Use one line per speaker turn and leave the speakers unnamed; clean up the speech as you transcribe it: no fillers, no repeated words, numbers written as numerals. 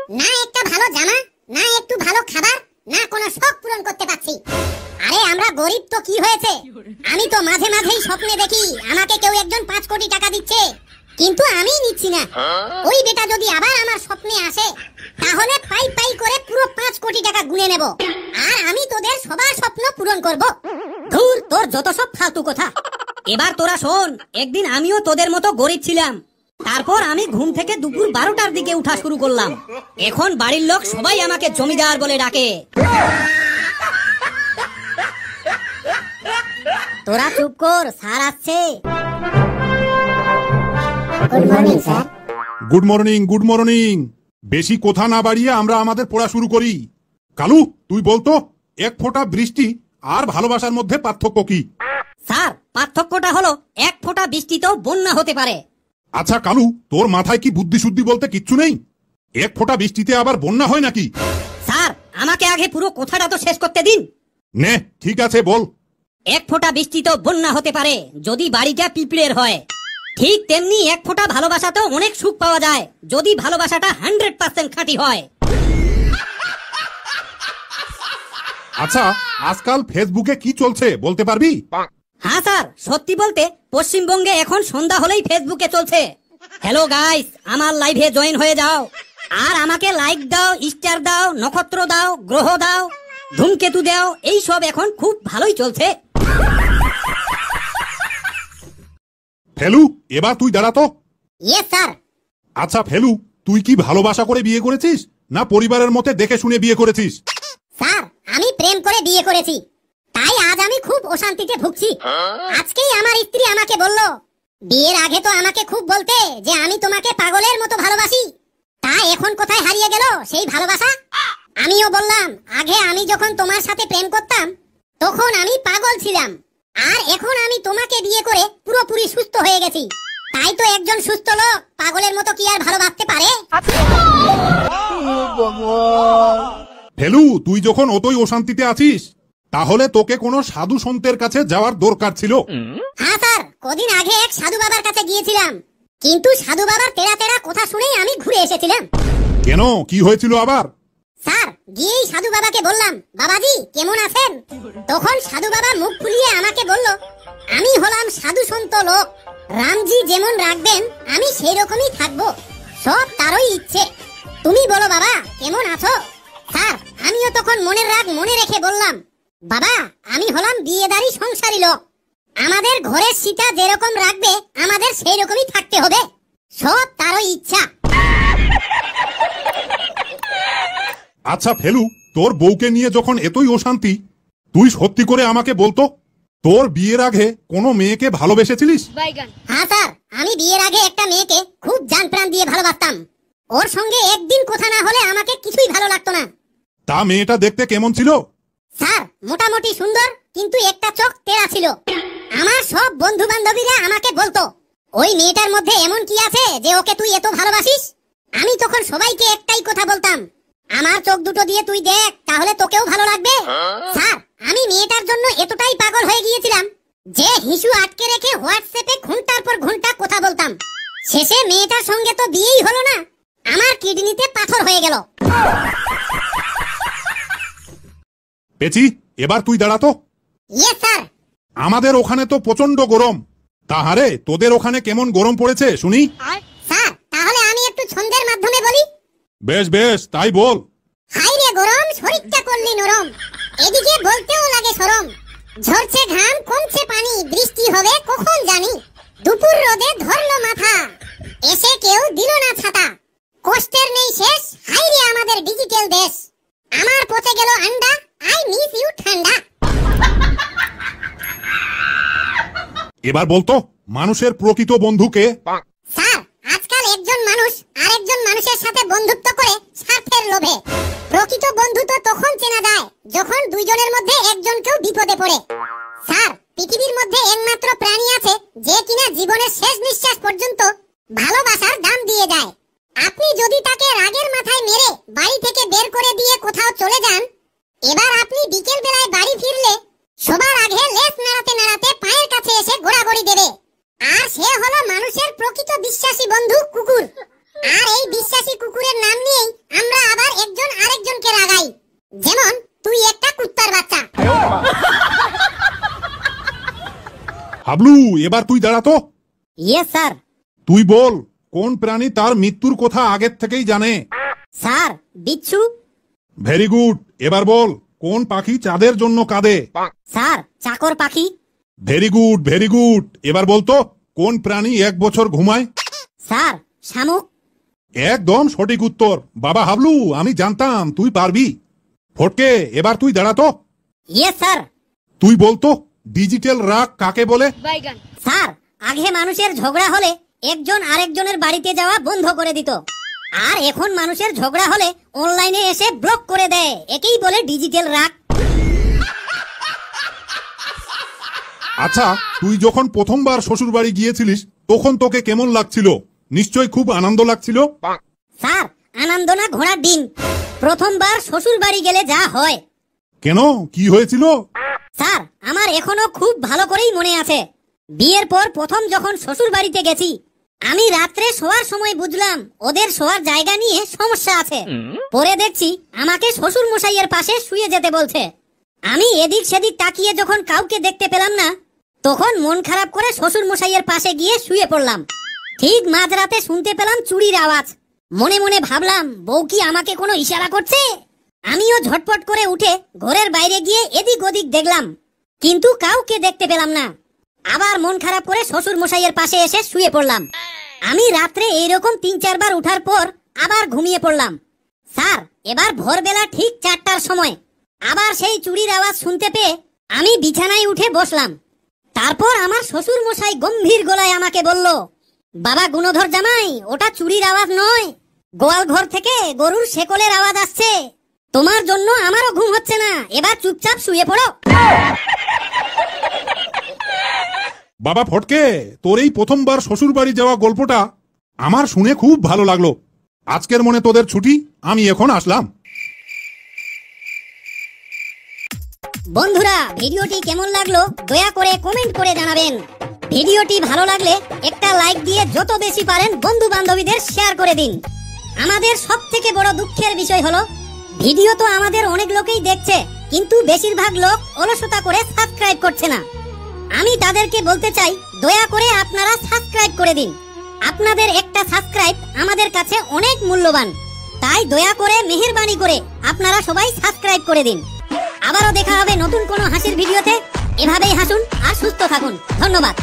না একটা ভালো জামা, না একটু ভালো খাবার, না কোনো শখ পূরণ করতে পারছি। আরে আমরা গরিব তো কি হয়েছে, আমি তো মাঝে মাঝেই স্বপ্নে দেখি আমাকে কেউ একজন 5 কোটি টাকা দিচ্ছে, কিন্তু আমি নিচ্ছি না। ওই বেটা যদি আবার আমার স্বপ্নে আসে তাহলে পাই পাই করে পুরো 5 কোটি টাকা গুনে নেব, আর আমি তোদের সবার স্বপ্ন পূরণ করব।
ধুর, তোর যত সব ফালতু কথা। এবার তোরা শোন, একদিন আমিও তোদের মতো গরিব ছিলাম। তারপর আমি ঘুম থেকে দুপুর 12টার দিকে উঠা শুরু করলাম। এখন বাড়ির লোক সবাই আমাকে জমিদার বলে ডাকে। তোরা চুপ কর, স্যার আসছে।
Good morning sir.
Good morning, good morning. বেশি কথা না বাড়িয়ে আমরা আমাদের পড়া শুরু করি। কালু, তুই বলতো এক ফোঁটা বৃষ্টি আর ভালোবাসার মধ্যে পার্থক্য কি?
স্যার, পার্থক্যটা হলো এক ফোঁটা বৃষ্টিতেও বন্যা হতে পারে।
আচ্ছা কালু, তোর মাথায় কি বুদ্ধি শুদ্ধি বলতে কিচ্ছু নেই? এক ফোঁটা বৃষ্টিতে আবার বন্যা হয় নাকি?
স্যার, আমাকে আগে পুরো কথাটা তো শেষ করতে দিন।
নে, ঠিক আছে, বল।
এক ফোঁটা বৃষ্টিতেও বন্যা হতে পারে যদি বাড়িটা পিঁপড়ের হয়। ঠিক তেমনি এক ফোঁটা ভালোবাসাতেও অনেক সুখ পাওয়া যায় যদি ভালোবাসাটা 100% খাঁটি হয়।
আচ্ছা, আজকাল ফেসবুকে কি চলছে বলতে পারবি?
হ্যাঁ স্যার, সত্যি বলতে পশ্চিমবঙ্গে এখন সন্ধ্যা হলেই ফেসবুকে চলছে, হ্যালো গাইস, আমার লাইভে জয়েন হয়ে যাও, আর আমাকে লাইক দাও, স্টার দাও, নক্ষত্র দাও, গ্রহ দাও, ধূমকেতু দাও, এই সব এখন খুব ভালোই চলছে।
ফেলু, এবার তুই দাঁড়াতো।
Yes sir.
আচ্ছা ফেলু, তুই কি ভালোবাসা করে বিয়ে করেছিস না পরিবারের মতে দেখে শুনে বিয়ে করেছিস?
স্যার, আমি প্রেম করে বিয়ে করেছি, তাই আজ আমি খুব অশান্তিতে ভুগছি। আজকেই আমার স্ত্রী আমাকে বলল, বিয়ের আগে তো আমাকে খুব বলতে যে আমি তোমাকে পাগলের মতো ভালোবাসি, তা এখন কোথায় হারিয়ে গেল সেই ভালোবাসা? আমিও বললাম, আগে আমি যখন তোমার সাথে প্রেম করতাম তখন আমি পাগল ছিলাম, আর এখন আমি তোমাকে বিয়ে করে পুরোপুরি সুস্থ হয়ে গেছি। তাই তো একজন সুস্থ লোক পাগলের মতো কি আর ভালোবাসতে পারে?
ফেলু, তুই যখন অতই অশান্তিতে আছিস তাহলে তোকে কোনো সাধু সন্তের কাছে যাওয়ার দরকার ছিল।
হ্যাঁ স্যার, কদিন আগে এক সাধু বাবার কাছে গিয়েছিলাম, কিন্তু সাধু বাবার তেরা তেরা কথা শুনেই আমি ঘুরে এসেছিলাম।
কেন, কি হয়েছিল আবার?
স্যার, গিয়েই সাধু বাবাকে বললাম, বাবাজি কেমন আছেন? তখন সাধু বাবা মুখ ফুলিয়ে আমাকে বলল, আমি হলাম সাধু সন্ত লোক, রামজি যেমন রাখবেন আমি সেই রকমই থাকবো, সব তারই ইচ্ছে। তুমি বলো বাবা কেমন আছো? স্যার, আমিও তখন মনের রাগ মনে রেখে বললাম, বাবা আমি হলাম বিয়েদারি সংসারী লোক, আমাদের ঘরের সীতা যেরকম রাখবে আমাদের সেই রকমই থাকতে হবে, সব তারই ইচ্ছা।
আচ্ছা ফেলু, তোর বউকে নিয়ে যখন এতই অশান্তি, তুই সত্যি করে আমাকে বলতো, তোর বিয়ের আগে কোনো মেয়েকে ভালোবেসেছিলিস?
হ্যাঁ স্যার, আমি বিয়ের আগে একটা মেয়েকে খুব জান প্রাণ দিয়ে ভালোবাসতাম, ওর সঙ্গে একদিন কথা না হলে আমাকে কিছুই ভালো লাগতো না।
তা মেয়েটা দেখতে কেমন ছিল?
স্যার, মোটামুটি সুন্দর, কিন্তু একটা চোখ তেরা ছিল। আমার সব বন্ধু বান্ধবীরা আমাকে বলতো, ওই মেয়েটার মধ্যে এমন কি আছে যে ওকে তুই এত ভালোবাসিস? আমি তখন সবাইকে একটাই কথা বলতাম, আমার চোখ দুটো দিয়ে তুই দেখ, তাহলে তোকেও ভালো লাগবে। স্যার, আমি মেয়েটার জন্য এতটাই পাগল হয়ে গিয়েছিলাম যে হিসু আটকে রেখে হোয়াটসঅ্যাপে ঘন্টার পর ঘন্টা কথা বলতাম। শেষে মেয়েটার সঙ্গে তো বিয়েই হলো না, আমার কিডনিতে পাথর হয়ে গেল।
পেচি, এবার তুই দাঁড়াতো।
Yes sir.
আমাদের ওখানে তো প্রচন্ড গরম, তাহারে তোদের ওখানে কেমন গরম পড়েছে শুনি?
স্যার, তাহলে আমি একটু ছন্দের মাধ্যমে বলি।
বেশ বেশ, তাই বল।
হাই রে গরম, শরীরটা করলি নরম, এদিকে বলতেও লাগে শরম, ঝরছে ঘাম কমছে পানি, বৃষ্টি হবে কখন জানি, দুপুর রোদে ধরলো মাথা, এসে কেউ দিল না ছাতা, কষ্টের নেই শেষ, হাই রে আমাদের ডিজিটাল দেশ, আমার পচে গেল আন্ডা, আই মিস ইউ ঠান্ডা।
এবার বলতো, মানুষের প্রকৃত বন্ধুকে?
স্যার, আজকাল একজন মানুষ আরেকজন মানুষের সাথে বন্ধুত্ব করে স্বার্থের লোভে। প্রকৃত বন্ধু তো তখন চেনা যায় যখন দুইজনের মধ্যে একজন কেউ বিপদে পড়ে। স্যার, পৃথিবীর মধ্যে একমাত্র প্রাণী আছে যে কিনা জীবনের শেষ নিঃশ্বাস পর্যন্ত ভালোবাসার দাম দিয়ে যায়। আপনি যদি তাকে রাগের মাথায় মেরে বাড়ি থেকে বের করে দিয়ে কোথাও চলে যান, এবার আপনি বিকেল বেলায় বাড়ি ফিরলে সবার আগে লেজ নাড়াতে নাড়াতে পায়ের কাছে এসে গোড়াগড়ি দেবে, আর সে হলো মানুষের প্রকৃত বিশ্বাসী বন্ধু কুকুর। আর এই বিশ্বাসী কুকুরের নাম নিয়েই আমরা
হাবলু এবার তুই দাঁড়াতো।
Yes sir.
তুই বল কোন প্রাণী তার মৃত্যুর কথা আগের থেকেই জানে?
স্যার বিচ্ছু।
Very good. এবার বল কোন পাখি চাঁদের জন্য কাঁদে?
স্যার চাকর পাখি।
Very good very good. এবার বলতো কোন প্রাণী 1 বছর ঘুমায়?
স্যার শামুক।
একদম সঠিক উত্তর। বাবা হাবলু আমি জানতাম তুই পারবি। ফটকে এবার তুই দাঁড়াতো।
Yes sir.
তুই বলতো ডিজিটাল রাগ কাকে বলে?
স্যার আগে মানুষের ঝগড়া হলে একজন আরেকজনের বাড়িতে যাওয়া বন্ধ করে দিত, আর এখন মানুষের ঝগড়া হলে অনলাইনে এসে ব্লক করে দেয়। একেই বলে ডিজিটাল রাগ।
আচ্ছা তুই যখন প্রথমবার শ্বশুর বাড়ি গিয়েছিলিস তখন তোকে কেমন লাগছিল? নিশ্চয় খুব আনন্দ লাগছিল।
স্যার আনন্দ না ঘোড়ার ডিম। প্রথমবার শ্বশুর বাড়ি গেলে যা হয়।
কেন কি হয়েছিল?
স্যার আমার এখনো খুব ভালো করেই মনে আছে। বিয়ের পর প্রথম যখন শ্বশুর বাড়িতে গেছি, আমি রাত্রে শোয়ার সময় বুঝলাম ওদের শোয়ার জায়গা নিয়ে সমস্যা আছে। পরে দেখছি আমাকে শ্বশুর মশাইয়ের পাশে শুয়ে যেতে বলছে। আমি এদিক সেদিক তাকিয়ে যখন কাউকে দেখতে পেলাম না, তখন মন খারাপ করে শ্বশুর মশাইয়ের পাশে গিয়ে শুয়ে পড়লাম। ঠিক মাঝরাতে শুনতে পেলাম চুরির আওয়াজ। মনে মনে ভাবলাম বউ কি আমাকে কোনো ইশারা করছে? আমিও ঝটপট করে উঠে ঘরের বাইরে গিয়ে এদিক ওদিক দেখলাম, কিন্তু কাউকে দেখতে পেলাম না। আবার মন খারাপ করে শ্বশুর মশাইয়ের পাশে এসে শুয়ে পড়লাম। আমি রাত্রে এইরকম 3-4 বার উঠার পর আবার ঘুমিয়ে পড়লাম। স্যার এবার ভোরবেলা ঠিক 4টার সময় আবার সেই চুরির আওয়াজ শুনতে পেয়ে আমি বিছানায় উঠে বসলাম। তারপর আমার শ্বশুর মশাই গম্ভীর গলায় আমাকে বলল, বাবা গুণধর জামাই, ওটা চুরির আওয়াজ নয়, গোয়াল ঘর থেকে গরুর শেকলের আওয়াজ আসছে। তোমার জন্য আমারও ঘুম হচ্ছে না, এবার চুপচাপ শুয়ে পড়ো।
বাবা ফটকে তোর এই প্রথমবার শ্বশুর বাড়ি যাওয়া গল্পটা আমার শুনে খুব ভালো লাগলো। আজকের মনে তোদের ছুটি, আমি এখন আসলাম।
বন্ধুরা ভিডিওটি কেমন লাগলো দয়া করে কমেন্ট করে জানাবেন। ভিডিওটি ভালো লাগলে একটা লাইক দিয়ে যত বেশি পারেন বন্ধু বান্ধবীদের শেয়ার করে দিন। আমাদের সবথেকে বড় দুঃখের বিষয় হলো ভিডিও তো আমাদের অনেক লোকেই দেখছে, কিন্তু বেশিরভাগ লোক অলসতা করে সাবস্ক্রাইব করছে না। আমি তাদেরকে বলতে চাই দয়া করে আপনারা সাবস্ক্রাইব করে দিন। আপনাদের একটা সাবস্ক্রাইব আমাদের কাছে অনেক মূল্যবান, তাই দয়া করে মেহেরবানি করে আপনারা সবাই সাবস্ক্রাইব করে দিন। আবারও দেখা হবে নতুন কোনো হাসির ভিডিওতে। এভাবেই হাসুন আর সুস্থ থাকুন। ধন্যবাদ।